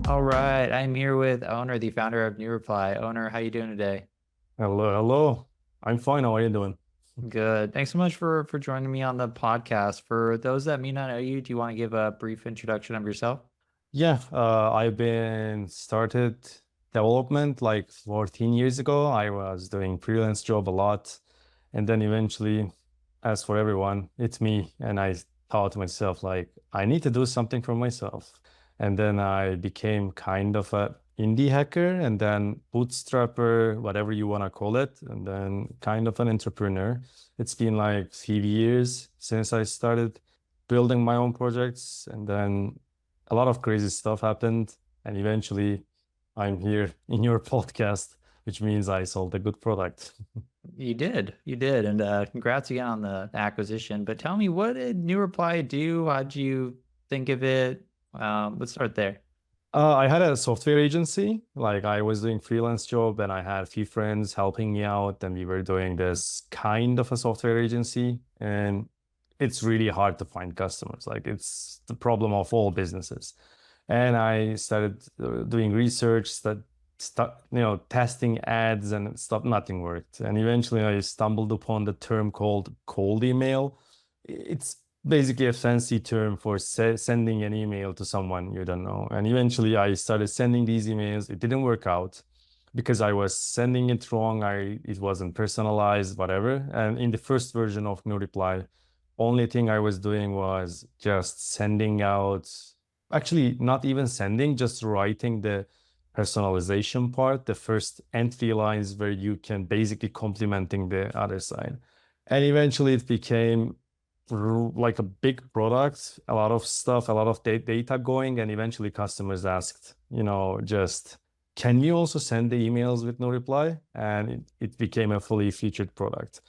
All right, I'm here with Onur, the founder of Nureply. Onur, how you doing today? Hello, hello. I'm fine. How are you doing? Good. Thanks so much for joining me on the podcast. For those that may not know you, do you want to give a brief introduction of yourself? Yeah, I've been started development like 14 years ago. I was doing freelance job a lot, and then eventually, as for everyone, it's me. And I thought to myself like I need to do something for myself. And then I became kind of a indie hacker, and then bootstrapper, whatever you want to call it, and then kind of an entrepreneur. It's been like 3 years since I started building my own projects, and then a lot of crazy stuff happened, and eventually I'm here in your podcast, which means I sold a good product. You did, and congrats again on the acquisition. But tell me, what did Nureply do? How'd you think of it? Let's start there. I had a software agency, like I was doing freelance job, and I had a few friends helping me out, and we were doing this kind of a software agency, and it's really hard to find customers. Like it's the problem of all businesses. And I started doing research that testing ads and stuff, nothing worked. And eventually I stumbled upon the term called cold email. It's basically a fancy term for sending an email to someone you don't know. And eventually I started sending these emails. It didn't work out because I was sending it wrong. It wasn't personalized, whatever. And in the first version of No Reply, only thing I was doing was just sending out, actually not even sending, just writing the personalization part, the first entry lines where you can basically complementing the other side. And eventually it became like a big product, a lot of stuff, a lot of data going, and eventually customers asked, just can you also send the emails with no reply? And it became a fully featured product.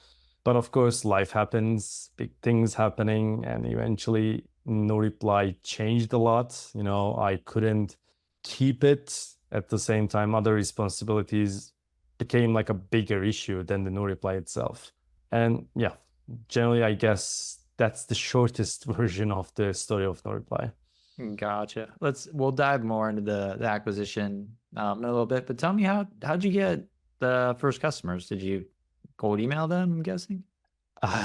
But of course, life happens, big things happening, and eventually no reply changed a lot. I couldn't keep it. At the same time, other responsibilities became like a bigger issue than the no reply itself. And yeah, generally, I guess that's the shortest version of the story of no reply. Gotcha. We'll dive more into the acquisition in a little bit. But tell me, how'd you get the first customers? Did you cold email them, I'm guessing?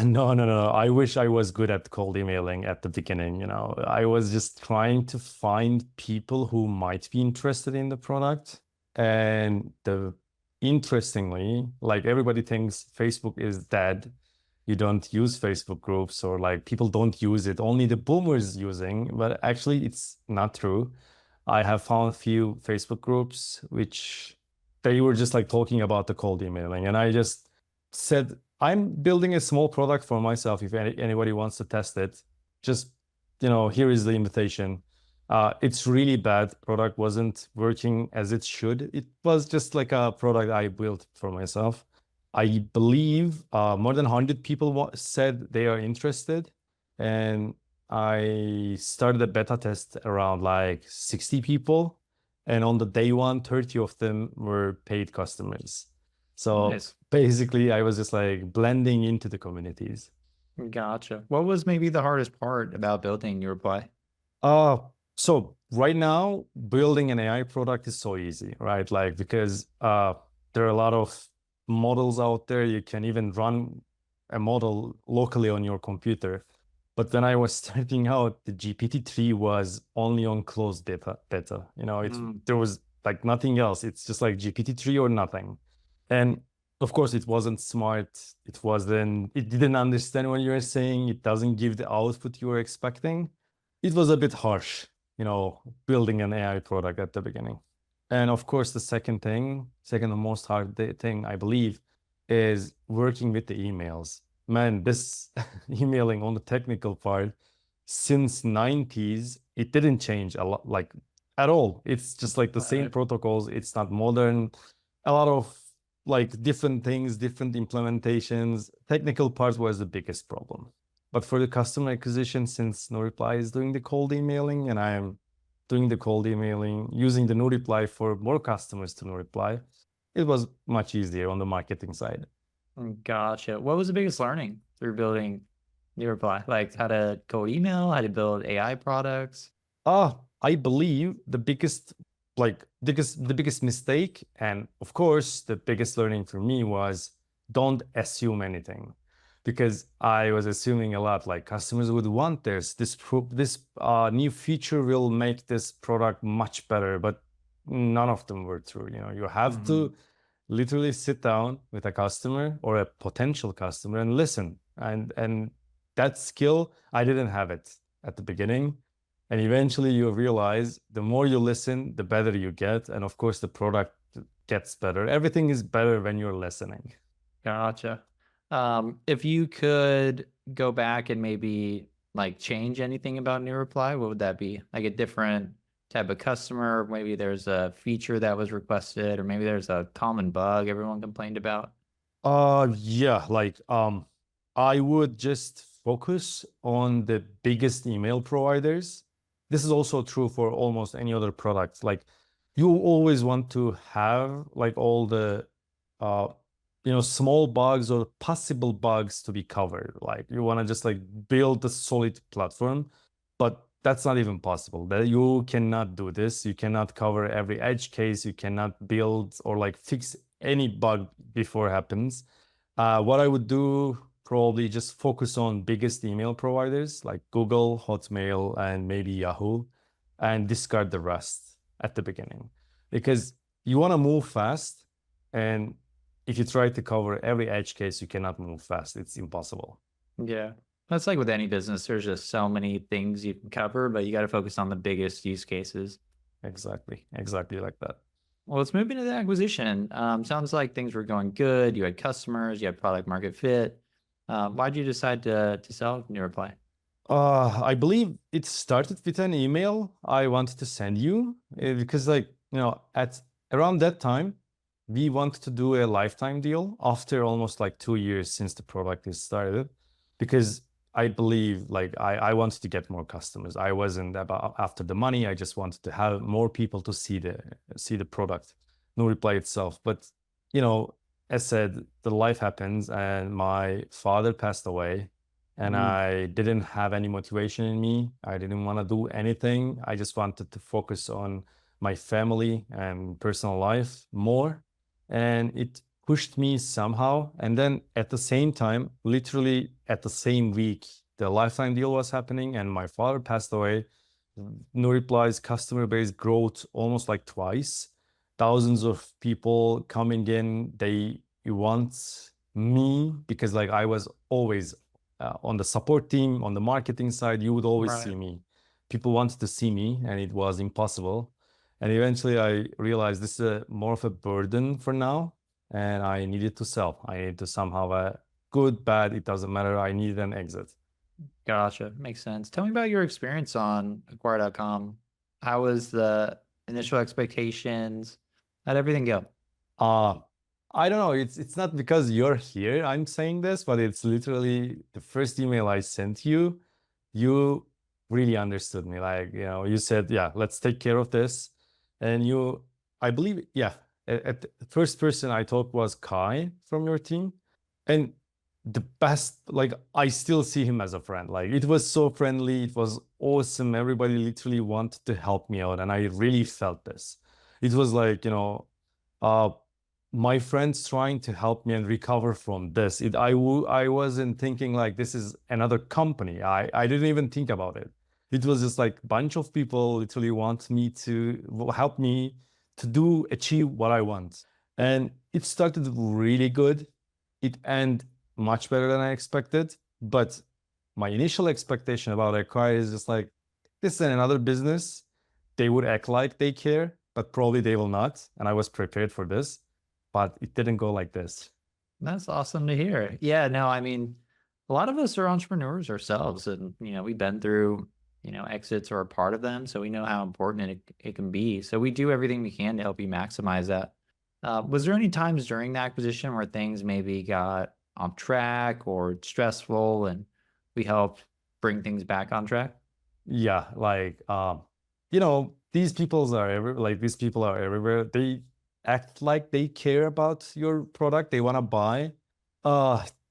No, no, no. I wish I was good at cold emailing at the beginning. I was just trying to find people who might be interested in the product. And interestingly, like everybody thinks Facebook is dead. You don't use Facebook groups, or like people don't use it. Only the boomers using, but actually it's not true. I have found a few Facebook groups which they were just like talking about the cold emailing, and I just said, I'm building a small product for myself. If anybody wants to test it, just, here is the invitation. It's really bad. Product wasn't working as it should. It was just like a product I built for myself. I believe more than 100 people said they are interested. And I started a beta test around like 60 people. And on the day one, 30 of them were paid customers. So Nice. basically, I was just like blending into the communities. Gotcha. What was maybe the hardest part about building your reply? Uh, so right now, building an AI product is so easy, right? Like because there are a lot of models out there. You can even run a model locally on your computer. But when I was starting out, the GPT-3 was only on closed beta. There was like nothing else. It's just like GPT-3 or nothing. And of course, it wasn't smart. It didn't understand what you were saying. It doesn't give the output you were expecting. It was a bit harsh, building an AI product at the beginning. And of course, the second and most hard thing, I believe, is working with the emails. Man, this emailing on the technical part, since 90s, it didn't change a lot, like at all. It's just like the same protocols. It's not modern. A lot of like different things, different implementations. Technical part was the biggest problem. But for the customer acquisition, since no reply is doing the cold emailing, and I am doing the cold emailing, using the no reply for more customers to no reply, it was much easier on the marketing side. Gotcha. What was the biggest learning through building your reply? Like how to code email, how to build AI products? I believe the biggest like the biggest mistake, and of course the biggest learning for me was don't assume anything, because I was assuming a lot, like customers would want this new feature will make this product much better, but none of them were true. You have to literally sit down with a customer or a potential customer and listen, and that skill, I didn't have it at the beginning. And eventually you realize the more you listen, the better you get. And of course, the product gets better. Everything is better when you're listening. Gotcha. If you could go back and maybe like change anything about Nureply, what would that be? Like a different type of customer, maybe there's a feature that was requested, or maybe there's a common bug everyone complained about. Yeah, like I would just focus on the biggest email providers. This is also true for almost any other product. Like you always want to have like all the uh small bugs or possible bugs to be covered. Like you want to just like build a solid platform, but that's not even possible. That you cannot do this. You cannot cover every edge case. You cannot build or like fix any bug before it happens. What I would do, probably just focus on biggest email providers like Google, Hotmail, and maybe Yahoo, and discard the rest at the beginning, because you want to move fast. And if you try to cover every edge case, you cannot move fast. It's impossible. Yeah. That's like with any business, there's just so many things you can cover, but you got to focus on the biggest use cases. Exactly like that. Well, let's move into the acquisition. Sounds like things were going good. You had customers, you had product market fit. Why'd you decide to sell Nureply? I believe it started with an email I wanted to send you, because like, at around that time, we wanted to do a lifetime deal after almost like 2 years since the product is started, because I believe like I wanted to get more customers. I wasn't about after the money. I just wanted to have more people to see the product, Nureply itself. But as said, the life happens, and my father passed away, and I didn't have any motivation in me. I didn't want to do anything. I just wanted to focus on my family and personal life more, and it pushed me somehow. And then at the same time, literally at the same week, the lifetime deal was happening and my father passed away. Nureply's customer base growth almost like twice. Thousands of people coming in. They want me because like I was always on the support team, on the marketing side. You would always see me. People wanted to see me, and it was impossible. And eventually I realized this is more of a burden for now, and I needed to sell. I needed to somehow, good, bad, it doesn't matter. I needed an exit. Gotcha. Makes sense. Tell me about your experience on acquire.com. How was the initial expectations? How'd everything go? I don't know. It's not because you're here I'm saying this, but it's literally the first email I sent you. You really understood me. Like, you said, yeah, let's take care of this. And I believe, yeah, at the first person I talked was Kai from your team. And the best, like, I still see him as a friend. Like, it was so friendly. It was awesome. Everybody literally wanted to help me out. And I really felt this. It was like, my friends trying to help me and recover from this. I wasn't thinking like this is another company. I didn't even think about it. It was just like a bunch of people literally want me to help me to achieve what I want. And it started really good. It ended much better than I expected. But my initial expectation about Acquire is just like, this is another business. They would act like they care, but probably they will not. And I was prepared for this, but it didn't go like this. That's awesome to hear. Yeah, no, I mean, a lot of us are entrepreneurs ourselves, and we've been through, exits or a part of them, so we know how important it can be. So we do everything we can to help you maximize that. Was there any times during the acquisition where things maybe got off track or stressful, and we helped bring things back on track? Yeah, like these people are everywhere. They act like they care about your product. They want to buy.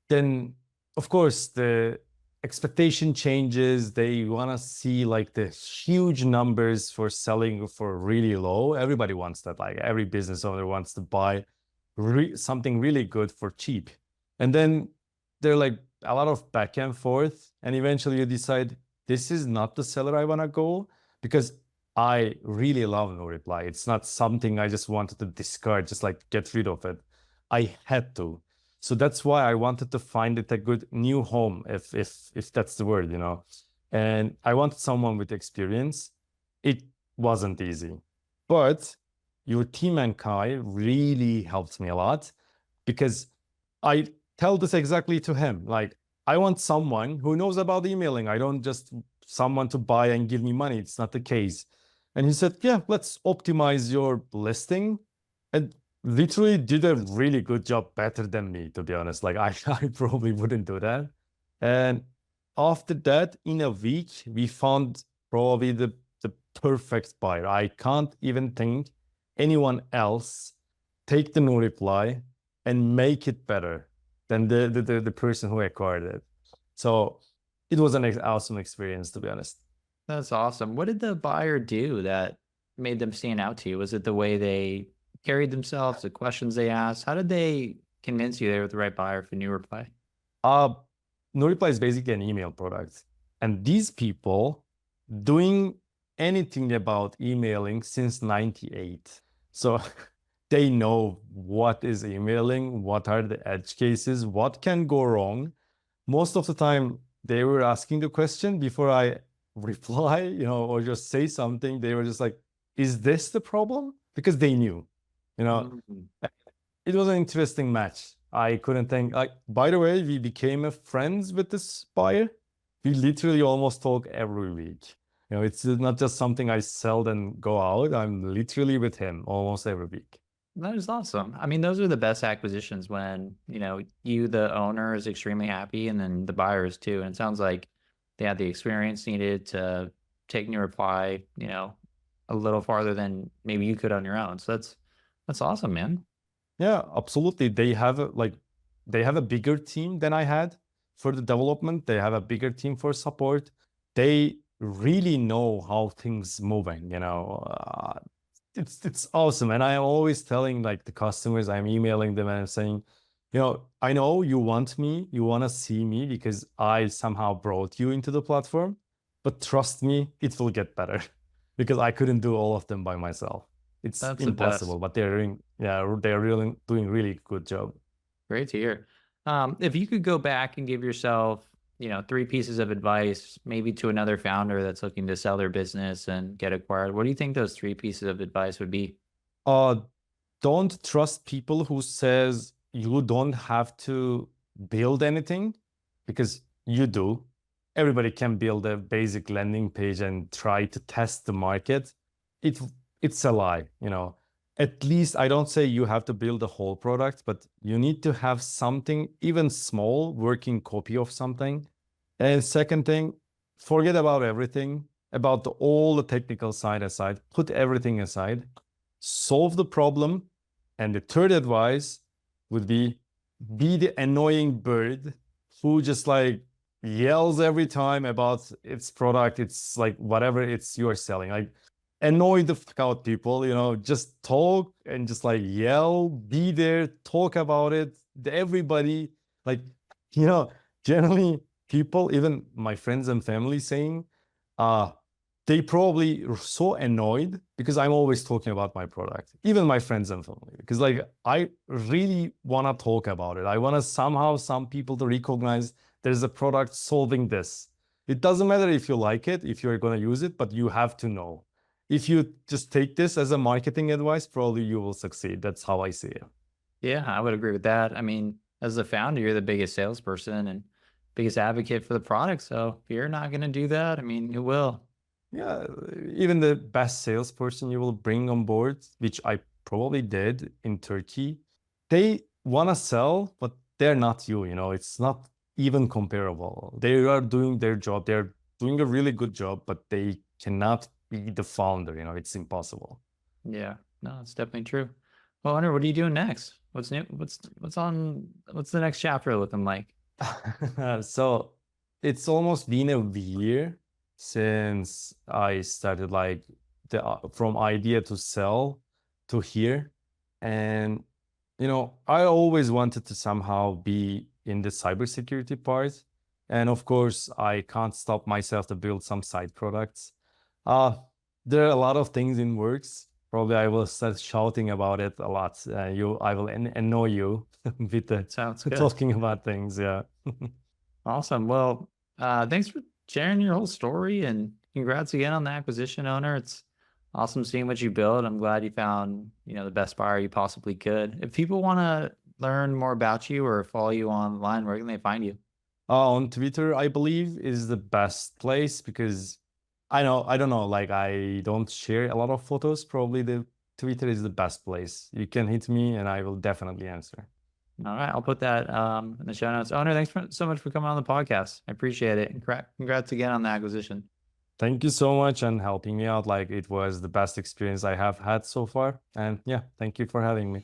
Then of course the expectation changes. They want to see like the huge numbers for selling for really low. Everybody wants that. Like every business owner wants to buy something really good for cheap. And then they're like a lot of back and forth. And eventually you decide this is not the seller I want to go, because I really love Nureply. It's not something I just wanted to discard, just like get rid of it. I had to. So that's why I wanted to find it a good new home, if that's the word, you know. And I wanted someone with experience. It wasn't easy, but your team and Kai really helped me a lot, because I tell this exactly to him. Like, I want someone who knows about emailing. I don't just someone to buy and give me money. It's not the case. And he said, yeah, let's optimize your listing. And literally did a really good job, better than me, to be honest. Like I probably wouldn't do that. And after that, in a week, we found probably the perfect buyer. I can't even think anyone else take the Nureply and make it better than the person who acquired it. So it was an awesome experience, to be honest. That's awesome. What did the buyer do that made them stand out to you? Was it the way they carried themselves, the questions they asked? How did they convince you they were the right buyer for Nureply? Uh, Nureply is basically an email product. And these people doing anything about emailing since 98. So they know what is emailing, what are the edge cases, what can go wrong. Most of the time, they were asking the question before I reply, you know, or just say something. They were just like, is this the problem? Because they knew, you know. Mhm. It was an interesting match. I couldn't think, like, by the way, we became friends with this buyer. We literally almost talk every week. You know, it's not just something I sell and go out. I'm literally with him almost every week. That is awesome. I mean, those are the best acquisitions when, you, the owner, is extremely happy and then the buyers too. And it sounds like they had the experience needed to take Nureply, a little farther than maybe you could on your own. So that's awesome, man. Yeah, absolutely. They have a bigger team than I had for the development. They have a bigger team for support. They really know how things moving, you know. It's awesome. And I'm always telling like the customers, I'm emailing them and I'm saying, you know, I know you want me, you want to see me because I somehow brought you into the platform, but trust me, it will get better because I couldn't do all of them by myself. It's That's the best. impossible, but they're doing, yeah, they're really doing really good job. Great to hear. If you could go back and give yourself, three pieces of advice, maybe to another founder that's looking to sell their business and get acquired, what do you think those three pieces of advice would be? Uh, don't trust people who says you don't have to build anything, because you do. Everybody can build a basic landing page and try to test the market. It it's a lie, you know. At least I don't say you have to build a whole product, but you need to have something, even small, working copy of something. And second thing, forget about everything, about all the technical side aside, put everything aside, solve the problem. And the third advice would be the annoying bird who just like yells every time about its product. It's like whatever it's you're selling. Like annoy the fuck out people, you know, just talk and just like yell, be there, talk about it. Everybody, like, you know, generally people, even my friends and family saying, uh, they probably are so annoyed because I'm always talking about my product, even my friends and family, because like I really want to talk about it. I want to somehow some people to recognize there's a product solving this. It doesn't matter if you like it, if you're going to use it, but you have to know. If you just take this as a marketing advice, probably you will succeed. That's how I see it. Yeah, I would agree with that. I mean, as the founder, you're the biggest salesperson and biggest advocate for the product. So if you're not going to do that, I mean, who will? Yeah, even the best salesperson you will bring on board, which I probably did in Turkey, they want to sell, but they're not you, you know, it's not even comparable. They are doing their job. They're doing a really good job, but they cannot be the founder, you know, it's impossible. Yeah, no, it's definitely true. Well, Onur, what are you doing next? What's new? What's the next chapter looking like? So it's almost been a year since I started like from idea to sell to here. And, I always wanted to somehow be in the cybersecurity part. And of course, I can't stop myself to build some side products. Uh, there are a lot of things in works. Probably I will start shouting about it a lot. I will annoy you with the Sounds good. talking about things. Yeah. Awesome. Well, thanks for sharing your whole story and congrats again on the acquisition, owner. It's awesome seeing what you built. I'm glad you found, the best buyer you possibly could. If people want to learn more about you or follow you online, where can they find you? On Twitter, I believe is the best place because I don't know, like I don't share a lot of photos. Probably the Twitter is the best place. You can hit me and I will definitely answer. All right, I'll put that in the show notes. Owner, thanks so much for coming on the podcast. I appreciate it. And congrats again on the acquisition. Thank you so much and helping me out. Like it was the best experience I have had so far. And yeah, thank you for having me.